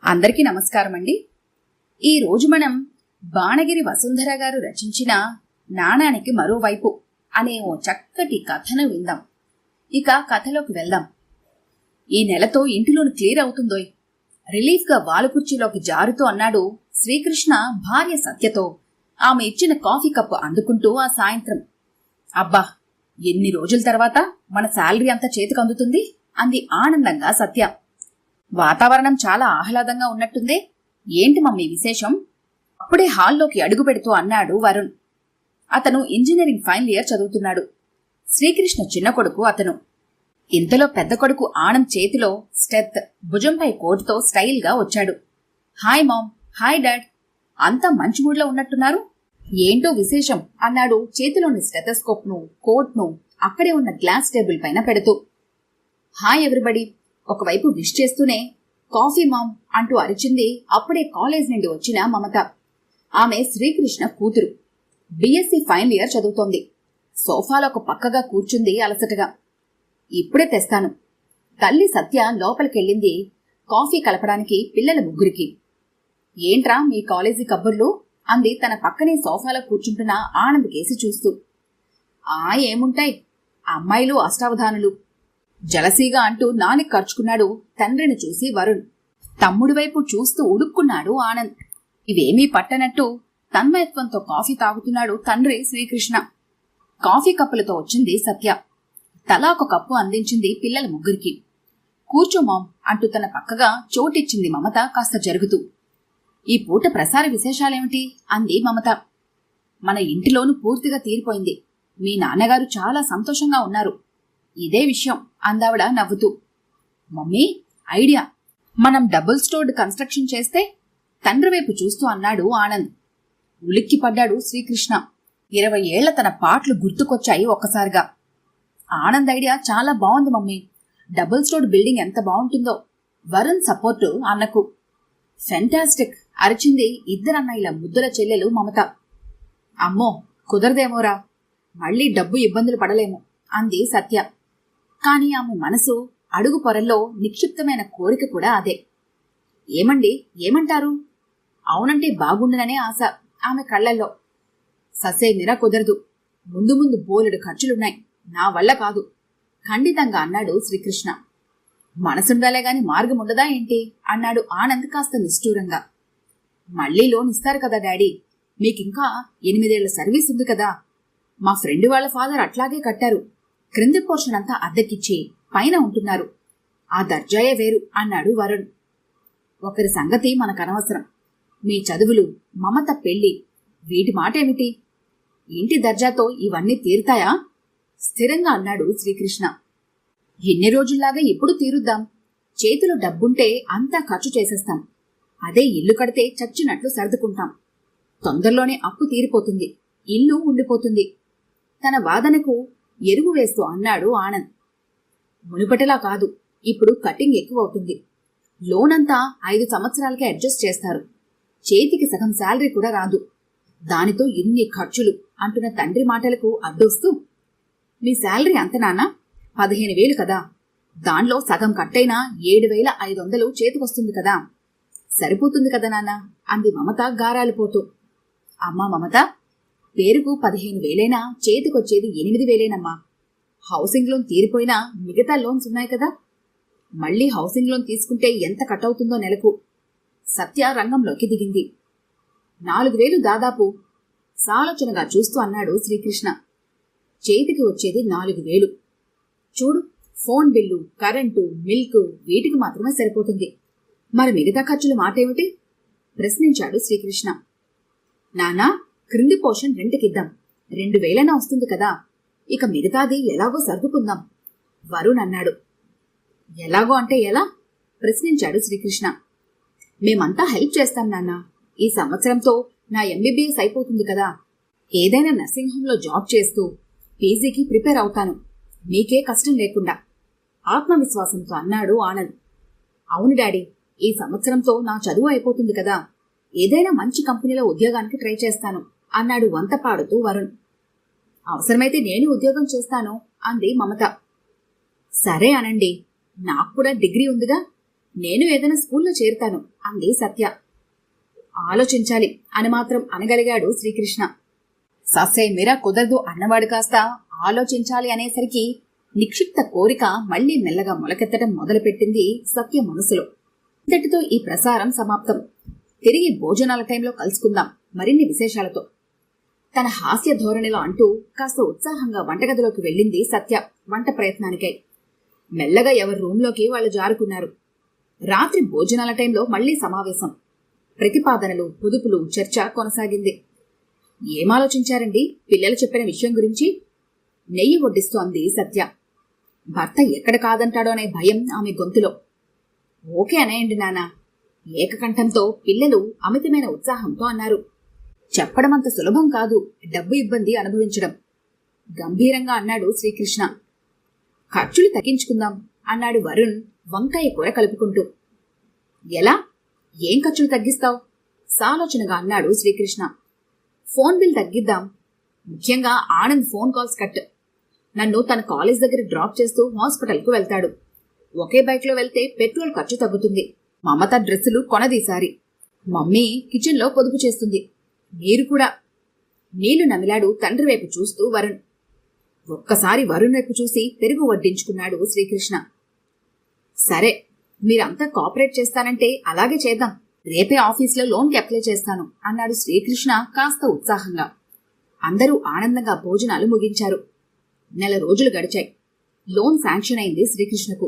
అందరికీ నమస్కారం అండి. ఈరోజు మనం బాణగిరి వసుంధర గారు రచించిన నాణానికి మరోవైపు అనే ఓ చక్కటి కథను విందాం. ఇక కథలోకి వెళ్దాం. ఈ నెలతో ఇంటిలోని క్లియర్ అవుతుందోయ్, రిలీఫ్గా వాలుకుర్చీలోకి జారుతూ అన్నాడు శ్రీకృష్ణ భార్య సత్యతో ఆమె ఇచ్చిన కాఫీ కప్పు అందుకుంటూ ఆ సాయంత్రం. అబ్బా, ఎన్ని రోజుల తర్వాత మన శాలరీ అంతా చేతికి అందుతుంది అంది ఆనందంగా సత్య. వాతావరణం చాలా ఆహ్లాదంగా ఉన్నట్టుందే, ఏంటి మమ్మీ విశేషం? అప్పుడే హాల్లోకి అడుగు పెడుతూ అన్నాడు వరుణ్. అతను ఇంజనీరింగ్ ఫైనల్ ఇయర్ చదువుతున్నాడు. శ్రీకృష్ణ చిన్న కొడుకు అతను. ఇంతలో పెద్ద కొడుకు ఆనంద్ చేతిలో స్టెత్, భుజంపై కోటుతో స్టైల్గా వచ్చాడు. హాయ్ మామ్, హాయ్ డాడ్, అంతా మంచి మూడ్లో ఉన్నట్టున్నారు, ఏంటో విశేషం అన్నాడు చేతిలోని స్టెథోస్కోప్ను, కోట్ను అక్కడే ఉన్న గ్లాస్ టేబుల్ పైన పెడుతూ. హాయ్ ఎవ్రీబడి, ఒకవైపు విష్ చేస్తూనే కాఫీ మామ్ అంటూ అరిచింది అప్పుడే కాలేజ్ నుండి వచ్చిన మమత. ఆమె శ్రీకృష్ణ కూతురు. బిఎస్సీ ఫైనల్ ఇయర్ చదువుతోంది. సోఫాలో ఒక పక్కగా కూర్చుంది అలసటగా. ఇప్పుడే తెస్తాను. తల్లి సత్య లోపలికెళ్ళింది కాఫీ కలపడానికి పిల్లల ముగ్గురికి. ఏంట్రా మీ కాలేజీ కబుర్లు అంది తన పక్కనే సోఫాలో కూర్చుంటున్న ఆనంద్ కేసి చూస్తూ. ఏముంటాయి, అమ్మాయిలు అష్టావధానులు, జలసీగా అంటూ నాలిక ఖర్చుకున్నాడు తండ్రిని చూసి వరుణ్. తమ్ముడి వైపు చూస్తూ ఉడుక్కున్నాడు ఆనంద్. ఇవేమీ పట్టనట్టు తన్మయత్వంతో కాఫీ తాగుతున్నాడు తండ్రి శ్రీకృష్ణ. కాఫీ కప్పులతో వచ్చింది సత్య. తలా ఒక కప్పు అందించింది పిల్లల ముగ్గురికి. కూర్చో మామ్ అంటూ తన పక్కగా చోటిచ్చింది మమత కాస్త జరుగుతూ. ఈ పూట ప్రసార విశేషాలేమిటి అంది మమత. మన ఇంటిలోనూ పూర్తిగా తీరిపోయింది. మీ నాన్నగారు చాలా సంతోషంగా ఉన్నారు. ఇదే విషయం అందావిడ నవ్వుతూ. మమ్మీ, ఐడియా, మనం డబుల్ స్టోర్డ్ కన్స్ట్రక్షన్ చేస్తే తండ్రి వైపు చూస్తూ అన్నాడు ఆనంద్. ఉలిక్కి పడ్డాడు శ్రీకృష్ణ. 20 ఏళ్ల తన పాటలు గుర్తుకొచ్చాయి ఒక్కసారిగా. ఆనంద్ ఐడియా చాలా బాగుంది మమ్మీ, డబుల్ స్టోర్డ్ బిల్డింగ్ ఎంత బాగుంటుందో. వరుణ్ సపోర్టు అన్నకు. ఫెంటాస్టిక్ అరిచింది ఇద్దరన్నయ్యల ముద్దుల చెల్లెలు మమత. అమ్మో, కుదరదేమోరా, మళ్లీ డబ్బు ఇబ్బందులు పడలేము అంది సత్య. కాని ఆమె మనసు అడుగు పొరల్లో నిక్షిప్తమైన కోరిక కూడా అదే. ఏమండి, ఏమంటారు? అవునంటే బాగుండుననే ఆశ ఆమె కళ్లల్లో. ససేమిరా కుదరదు, ముందు ముందు బోలెడు ఖర్చులున్నాయి, నా వల్ల కాదు ఖండితంగా అన్నాడు శ్రీకృష్ణ. మనసుండాలే గాని మార్గం ఉండదా ఏంటి అన్నాడు ఆనంద్ కాస్త నిష్ఠూరంగా. మళ్లీ లోన్ ఇస్తారు కదా డాడీ, మీకింకా 8 ఏళ్ల సర్వీస్ ఉంది కదా. మా ఫ్రెండ్ వాళ్ళ ఫాదర్ అట్లాగే కట్టారు. క్రింది పోర్షన్ అంతా అద్దెకిచ్చి పైన ఉంటున్నారు. ఆ దర్జాయే వేరు అన్నాడు వరుణ్. ఒకరి సంగతి మనకనవసరం. మీ చదువులు, మమత పెళ్లి, వీటి మాటేమిటి? ఇంటి దర్జాతో ఇవన్నీ తీరుతాయా? స్థిరంగా అన్నాడు శ్రీకృష్ణ. ఎన్ని రోజుల్లాగా ఇప్పుడు తీరుద్దాం. చేతిలో డబ్బుంటే అంతా ఖర్చు చేసేస్తాం. అదే ఇల్లు కడితే చచ్చినట్లు సర్దుకుంటాం. తొందరలోనే అప్పు తీరిపోతుంది, ఇల్లు ఉండిపోతుంది. తన వాదనకు ఎరువు వేస్తూ అన్నాడు ఆనంద్. మునుపటిలా కాదు, ఇప్పుడు కటింగ్ ఎక్కువ అవుతుంది. లోన్ అంతా 5 సంవత్సరాలకే అడ్జస్ట్ చేస్తారు. చేతికి సగం శాలరీ కూడా రాదు. దానితో ఇన్ని ఖర్చులు అంటున్న తండ్రి మాటలకు అడ్డొస్తూ, మీ శాలరీ అంత నాన్న? 15,000 కదా. దానిలో సగం కట్టైనా 7,500 చేతికొస్తుంది కదా. సరిపోతుంది కదా నాన్న అంది మమత గారాలిపోతూ. అమ్మా మమత, పేరుకు 15,000 చేతికొచ్చేది 8,000. హౌసింగ్ లోన్ తీరిపోయినా మిగతా లోన్స్ ఉన్నాయి కదా. మళ్లీ హౌసింగ్ లోన్ తీసుకుంటే ఎంత కట్ అవుతుందో నెలకు. సత్య రంగంలోకి దిగింది. 4,000 దాదాపు సాలోచనగా చూస్తూ అన్నాడు శ్రీకృష్ణ. చేతికి వచ్చేది 4,000. చూడు, ఫోన్ బిల్లు, కరెంటు, మిల్క్, వీటికి మాత్రమే సరిపోతుంది. మరి మిగతా ఖర్చులు మాటేమిటి ప్రశ్నించాడు శ్రీకృష్ణ. నానా, క్రింది పోర్షన్ రెంట్కిద్దాం, 2,000 వస్తుంది కదా. ఇక మిగతాది ఎలాగో సర్దుకుందాం వరుణ్ అన్నాడు. ఎలాగో అంటే ఎలా ప్రశ్నించాడు శ్రీకృష్ణ. మేమంతా హెల్ప్ చేస్తాం నాన్న. ఈ సంవత్సరంతో నా ఎంబీబీఎస్ అయిపోతుంది కదా. ఏదైనా నర్సింగ్ హోంలో జాబ్ చేస్తూ పీజీకి ప్రిపేర్ అవుతాను, మీకే కష్టం లేకుండా ఆత్మవిశ్వాసంతో అన్నాడు ఆనంద్. అవును డాడీ, ఈ సంవత్సరంతో నా చదువు అయిపోతుంది కదా. ఏదైనా మంచి కంపెనీలో ఉద్యోగానికి ట్రై చేస్తాను అన్నాడు వంత పాడుతూ వరుణ్. అవసరమైతే నేను ఉద్యోగం చేస్తాను అంది మమత. సరే అనండి, నాకు కూడా డిగ్రీ ఉందిగా, నేను ఏదైనా స్కూల్లో చేరుతాను అంది సత్య. ఆలోచించాలి అని మాత్రం అనగలిగాడు శ్రీకృష్ణ. ససేమిరా కుదరదు అన్నవాడు కాస్త ఆలోచించాలి అనేసరికి నిక్షిప్త కోరిక మళ్లీ మెల్లగా మొలకెత్తడం మొదలుపెట్టింది సత్య మనసులో. ఇంతటితో ఈ ప్రసారం సమాప్తం. తిరిగి భోజనాల టైంలో కలుసుకుందాం మరిన్ని విశేషాలతో. తన హాస్య ధోరణిలో అంటూ కాస్త ఉత్సాహంగా వంటగదిలోకి వెళ్ళింది సత్య వంట ప్రయత్నానికై. మెల్లగా ఎవరి రూంలోకి వాళ్ళు జారుకున్నారు. రాత్రి భోజనాల టైంలో మళ్లీ సమావేశం. ప్రతిపాదనలు, పొదుపులు, చర్చ కొనసాగింది. ఏమాలోచించారండి పిల్లలు చెప్పిన విషయం గురించి? నెయ్యి వడ్డిస్తూ అంది సత్య. భర్త ఎక్కడ కాదంటాడో అనే భయం ఆమె గొంతులో. ఓకే అనేయండి నాన్న. ఏకకంఠంతో పిల్లలు అమితమైన ఉత్సాహంతో అన్నారు. చెప్పడమంత సులభం కాదు డబ్బు ఇబ్బంది అనుభవించడం, గంభీరంగా అన్నాడు శ్రీకృష్ణ. ఖర్చులు తగ్గించుకుందాం అన్నాడు వరుణ్ వంకాయ కూర కలుపుకుంటూ. ఎలా? ఏం ఖర్చులు తగ్గిస్తావు? సాలోచనగా అన్నాడు శ్రీకృష్ణ. Phone bill తగ్గిద్దాం. ముఖ్యంగా ఆనంద్ ఫోన్ కాల్స్ కట్. నన్ను తన కాలేజ్ దగ్గర డ్రాప్ చేస్తూ హాస్పిటల్కు వెళ్తాడు. ఒకే బైక్లో వెళ్తే పెట్రోల్ ఖర్చు తగ్గుతుంది. మమత డ్రెస్సులు కొనదీసారి. మమ్మీ కిచెన్లో పొదుపు చేస్తుంది. మీరు కూడా. నీళ్లు నమిలాడు తండ్రి వైపు చూస్తూ వరుణ్. ఒక్కసారి వరుణ్ వైపు చూసి పెరుగు వడ్డించుకున్నాడు శ్రీకృష్ణ. సరే, మీరంతా కోఆపరేట్ చేస్తానంటే అలాగే చేద్దాం. రేపే ఆఫీస్లో లోన్కి అప్లై చేస్తాను అన్నాడు శ్రీకృష్ణ కాస్త ఉత్సాహంగా. అందరూ ఆనందంగా భోజనాలు ముగించారు. 4 రోజులు గడిచాయి. లోన్ శాంక్షన్ అయింది శ్రీకృష్ణకు.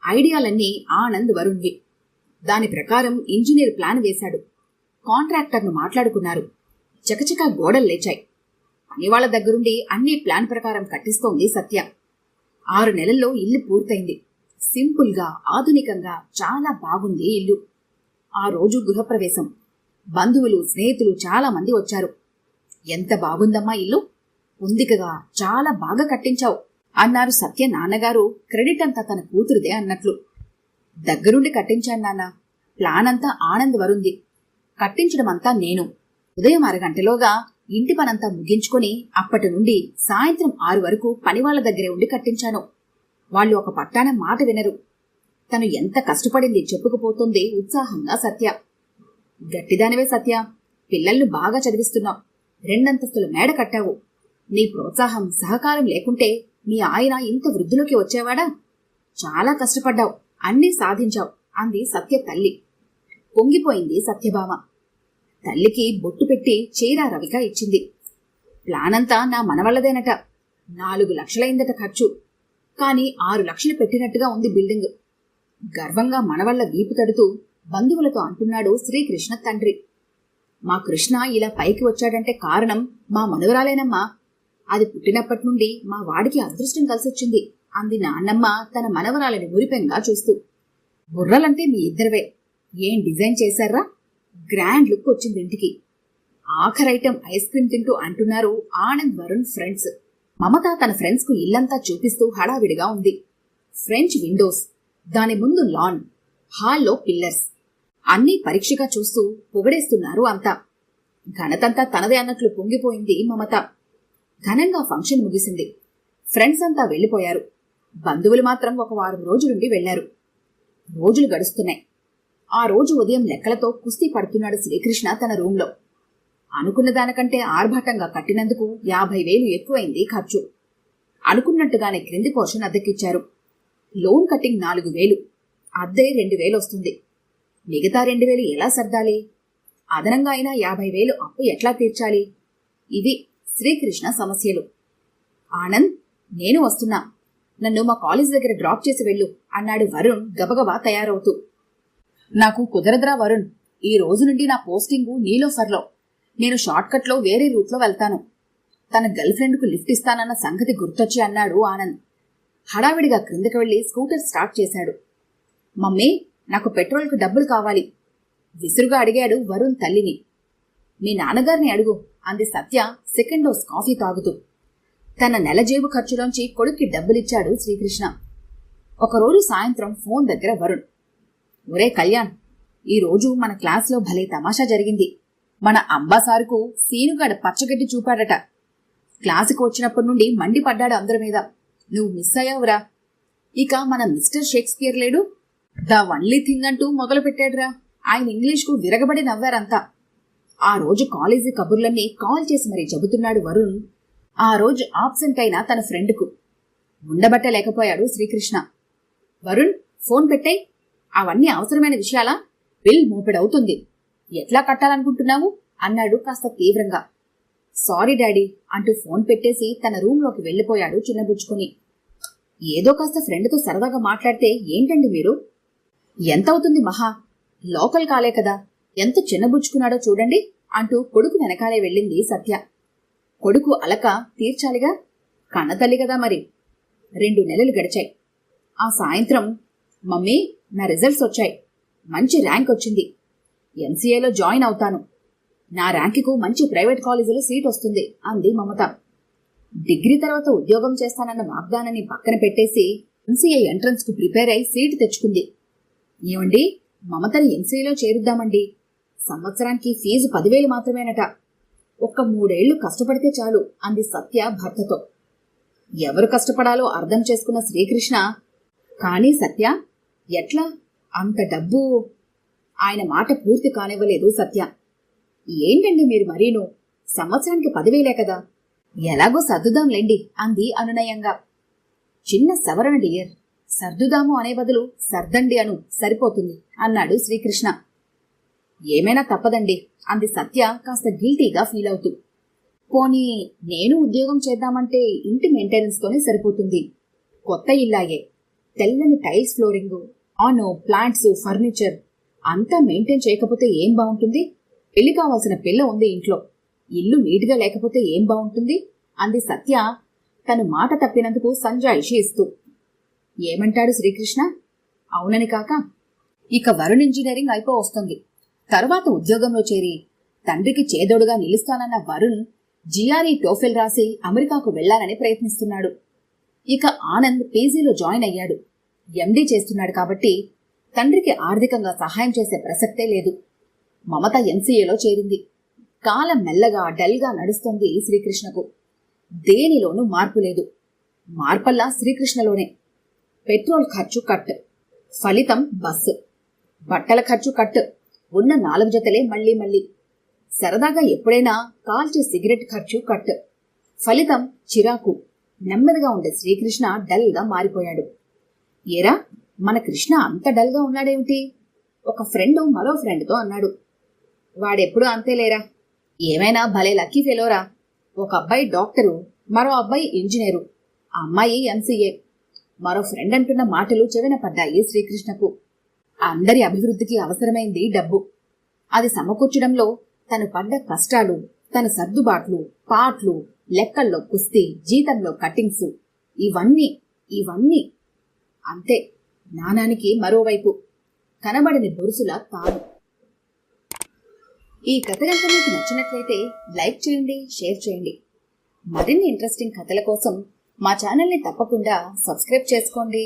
ఐడియాలన్నీ ఆనంద్ వరుణ్వి. దాని ప్రకారం ఇంజనీర్ ప్లాన్ వేశాడు. కాంట్రాక్టర్ను మాట్లాడుకున్నారు. చకచకా గోడలు లేచాయి. పనివాళ్ల దగ్గరుండి అన్ని ప్లాన్ ప్రకారం కట్టిస్తోంది సత్య. 6 నెలల్లో ఇల్లు పూర్తయింది. సింపుల్గా, ఆధునికంగా చాలా బాగుంది ఇల్లు. ఆ రోజు గృహప్రవేశం. బంధువులు, స్నేహితులు చాలా మంది వచ్చారు. ఎంత బాగుందమ్మా ఇల్లు, పొందికగా చాలా బాగా కట్టించావు అన్నారు సత్య నాన్నగారు. క్రెడిట్ అంతా తన కూతురుదే అన్నట్లు. దగ్గరుండి కట్టించాను నాన్న. ప్లాన్ అంతా ఆనంద్ వరుంది. కట్టించడమంతా నేను. ఉదయం 6 గంటలోగా ఇంటి పనంతా ముగించుకొని అప్పటి నుండి సాయంత్రం 6 వరకు పనివాళ్ల దగ్గరే ఉండి కట్టించాను. వాళ్ళు ఒక పట్టాన మాట వినరు. తను ఎంత కష్టపడింది చెప్పుకుపోతుంది ఉత్సాహంగా సత్య. గట్టిదానివే సత్య. పిల్లల్ని బాగా చదివిస్తున్నావు. 2 అంతస్తుల మేడ కట్టావు. నీ ప్రోత్సాహం, సహకారం లేకుంటే మీ ఆయన ఇంత వృద్ధిలోకి వచ్చేవాడా? చాలా కష్టపడ్డావు, అన్నీ సాధించావు అంది సత్య తల్లి. పొంగిపోయింది సత్యభామ. తల్లికి బొట్టు పెట్టి చీర రవిక ఇచ్చింది. ప్లానంతా నా మనవళ్లదేనట. 4 లక్షలైందట ఖర్చు. కాని 6 లక్షలు పెట్టినట్టుగా ఉంది బిల్డింగ్. గర్వంగా మనవళ్ల వీపు తడుతూ బంధువులతో అంటున్నాడు శ్రీకృష్ణ తండ్రి. మా కృష్ణ ఇలా పైకి వచ్చాడంటే కారణం మా మనవరాలేనమ్మా. అది పుట్టినప్పటి నుండి మా వాడికి అదృష్టం కలిసొచ్చింది అంది నాన్నమ్మ తన మనవరాలని మురిపెంగా చూస్తూ. బుర్రలంటే మీ ఇద్దరివే. ఏం డిజైన్ చేశారా? గ్రాండ్ లుక్ వచ్చింది ఇంటికి. ఆఖరి ఐటెం ఐస్ క్రీమ్ తింటూ అంటున్నారు ఆనంద్ వరుణ్ ఫ్రెండ్స్. మమత తన ఫ్రెండ్స్ కు ఇల్లంతా చూపిస్తూ హడావిడిగా ఉంది. ఫ్రెంచ్ విండోస్, దాని ముందు లాన్, హాల్లో పిల్లర్స్ అన్నీ పరీక్షగా చూస్తూ పొగడేస్తున్నారు అంతా. ఘనతంతా తనదే అన్నట్లు పొంగిపోయింది మమత. ఘనంగా ఫంక్షన్ ముగిసింది. ఫ్రెండ్స్ అంతా వెళ్లిపోయారు. బంధువులు మాత్రం ఒక వారం రోజులుండి వెళ్లారు. రోజులు గడుస్తున్నాయి. ఆ రోజు ఉదయం లెక్కలతో కుస్తీ పడుతున్నాడు శ్రీకృష్ణ తన రూంలో. అనుకున్న దానికంటే ఆర్భాటంగా కట్టినందుకు 50,000 ఎక్కువైంది ఖర్చు. అనుకున్నట్టుగానే క్రింది పోర్షన్ అద్దెకిచ్చారు. లోన్ కట్టింగ్ 4,000, అద్దె 2,000 వస్తుంది. మిగతా 2,000 ఎలా సర్దాలి? అదనంగా అయినా 50,000 అప్పు ఎట్లా తీర్చాలి? ఇవి శ్రీకృష్ణ సమస్యలు. ఆనంద్, నేను వస్తున్నా. నన్ను మా కాలేజ్ దగ్గర డ్రాప్ చేసి వెళ్ళు అన్నాడు వరుణ్ గబగబా తయారవుతూ. నాకు కుదరదురా వరుణ్. ఈ రోజు నుండి నా పోస్టింగు నీలోఫర్లో. నేను షార్ట్కట్లో వేరే రూట్లో వెళ్తాను. తన గర్ల్ ఫ్రెండ్కు లిఫ్ట్ ఇస్తానన్న సంగతి గుర్తొచ్చి అన్నాడు ఆనంద్. హడావిడిగా క్రిందకి వెళ్లి స్కూటర్ స్టార్ట్ చేశాడు. మమ్మీ, నాకు పెట్రోల్కు డబ్బులు కావాలి విసురుగా అడిగాడు వరుణ్ తల్లిని. మీ నాన్నగారిని అడుగు అంది సత్య సెకండ్ డోస్ కాఫీ తాగుతూ. తన నెల జేబు ఖర్చులోంచి కొడుక్కి డబ్బులిచ్చాడు శ్రీకృష్ణ. ఒకరోజు సాయంత్రం ఫోన్ దగ్గర వరుణ్. ఒరే కళ్యాణ్, ఈరోజు మన క్లాస్లో భలే తమాషా జరిగింది. మన అంబాసారుకు సీనుగాడు పచ్చగడ్డి చూపాడట. క్లాసుకు వచ్చినప్పటి నుండి మండిపడ్డాడు అందరి మీద. నువ్వు మిస్ అయ్యావురా. ఇక మన మిస్టర్ షేక్స్పియర్ లేడు, ద వన్లీ థింగ్ అంటూ మొదలు పెట్టాడురా. ఆయన ఇంగ్లీష్కు విరగబడి నవ్వారంతా. ఆ రోజు కాలేజీ కబుర్లన్నీ కాల్ చేసి మరీ చెబుతున్నాడు వరుణ్ ఆ రోజు ఆబ్సెంట్ అయిన తన ఫ్రెండ్కు. ఉండబట్టలేకపోయాడు శ్రీకృష్ణ. వరుణ్, ఫోన్ పెట్టాయి. అవన్నీ అవసరమైన విషయాలా? బిల్ మోపెడవుతుంది. ఎట్లా కట్టాలనుకుంటున్నావు అన్నాడు కాస్త తీవ్రంగా. సారీ డాడీ అంటూ ఫోన్ పెట్టేసి తన రూంలోకి వెళ్లిపోయాడు చిన్నబుచ్చుకుని. ఏదో కాస్త ఫ్రెండ్తో సరదాగా మాట్లాడితే ఏంటండి మీరు? ఎంతవుతుంది మహా? లోకల్ కాలే కదా, ఎంత చిన్నబుచ్చుకున్నాడో చూడండి అంటూ కొడుకు వెనకాలే వెళ్ళింది సత్య. కొడుకు అలక తీర్చాలిగా, కన్నతల్లి కదా మరి. 2 నెలలు గడిచాయి. ఆ సాయంత్రం, మమ్మీ నా రిజల్ట్స్ వచ్చాయి, మంచి ర్యాంక్ వచ్చింది, ఎంసీఏలో జాయిన్ అవుతాను, నా ర్యాంకుకు మంచి ప్రైవేట్ కాలేజీలో సీట్ వస్తుంది అంది మమత. డిగ్రీ తర్వాత ఉద్యోగం చేస్తానన్న వాగ్దానాన్ని పక్కన పెట్టేసి ఎంసీఏ ఎంట్రన్స్ కు ప్రిపేర్ అయి సీటు తెచ్చుకుంది. ఏమండి, మమతని ఎంసీఏలో చేరుద్దామండి. సంవత్సరానికి ఫీజు 10,000 మాత్రమేనట. ఒక్క 3 ఏళ్లు కష్టపడితే చాలు అంది సత్య భర్తతో. ఎవరు కష్టపడాలో అర్థం చేసుకున్న శ్రీకృష్ణ, కానీ సత్య ఎట్లా అంత డబ్బు? ఆయన మాట పూర్తి కానివ్వలేదు సత్య. ఏంటండి మీరు మరీను, సంవత్సరానికి 10,000 కదా, ఎలాగో సర్దుదాంలేండి అంది అనునయంగా. చిన్న సవరణ డియర్, సర్దుదాము అనే బదులు సర్దండి అను, సరిపోతుంది అన్నాడు శ్రీకృష్ణ. ఏమైనా తప్పదండి అంది సత్య కాస్త గిల్టీగా ఫీల్ అవుతూ. పోనీ నేను ఉద్యోగం చేద్దామంటే ఇంటి మెయింటెనెన్స్ తోనే సరిపోతుంది. కొత్త ఇల్లాయే, తెల్లని tiles flooring, on plants, furniture అంతా మెయింటైన్ చేయకపోతే ఏం బాగుంటుంది? పెళ్లి కావాల్సిన పిల్ల ఉంది ఇంట్లో, ఇల్లు నీట్గా లేకపోతే ఏం బాగుంటుంది అంది సత్య తను మాట తప్పినందుకు సంజాయిషి ఇస్తూ. ఏమంటాడు శ్రీకృష్ణ? అవునని కాక, ఇక వరుణ్ ఇంజనీరింగ్ అయిపో వస్తుంది. తరువాత ఉద్యోగంలో చేరి తండ్రికి చేదోడుగా నిలుస్తానన్న వరుణ్ జిఆర్ఈ టోఫెల్ రాసి అమెరికాకు వెళ్లాలని ప్రయత్నిస్తున్నాడు. ఇక ఆనంద్ పీజీలో జాయిన్ అయ్యాడు. ఎండీ చేస్తున్నాడు కాబట్టి తండ్రికి ఆర్థికంగా సహాయం చేసే ప్రసక్తే లేదు. మమత ఎంసీఏలో చేరింది. కాలం మెల్లగా డల్గా నడుస్తోంది శ్రీకృష్ణకు. దేనిలోనూ మార్పు లేదు. మార్పల్లా శ్రీకృష్ణలోనే. పెట్రోల్ ఖర్చు కట్, ఫలితం బస్సు. బట్టల ఖర్చు కట్, ఉన్న 4 జతలే మళ్లీ మళ్లీ. సరదాగా ఎప్పుడైనా కాల్చే సిగరెట్ ఖర్చు కట్, ఫలితం చిరాకు. నెమ్మదిగా ఉండే శ్రీకృష్ణ డల్గా మారిపోయాడు. ఏరా, మన కృష్ణ అంత డల్గా ఉన్నాడేమిటి? ఒక ఫ్రెండ్ మరో ఫ్రెండ్తో అన్నాడు. వాడెప్పుడు అంతేలేరా, ఏమైనా భలే లక్కీ ఫెలోరా. ఒక అబ్బాయి డాక్టరు, మరో అబ్బాయి ఇంజనీరు, అమ్మాయి ఎంసీఏ. మరో ఫ్రెండ్ అంటున్న మాటలు చెవిన పడ్డాయి శ్రీకృష్ణకు. అందరి అభివృద్ధికి అవసరమైంది డబ్బు. అది సమకూర్చడంలో తను పడ్డ కష్టాలు, తన సర్దుబాట్లు, పాట్లు, లెక్కల్లో కుస్తీ, జీతంలో కటింగ్స్, ఇవన్నీ అంతే. నానానికి మరోవైపు కనబడని బొరుసులా తాను. ఈ కథ కనుక మీకు నచ్చినట్లయితే లైక్ చేయండి, షేర్ చేయండి. మరిన్ని ఇంట్రెస్టింగ్ కథల కోసం మా ఛానల్ని తప్పకుండా సబ్స్క్రైబ్ చేసుకోండి.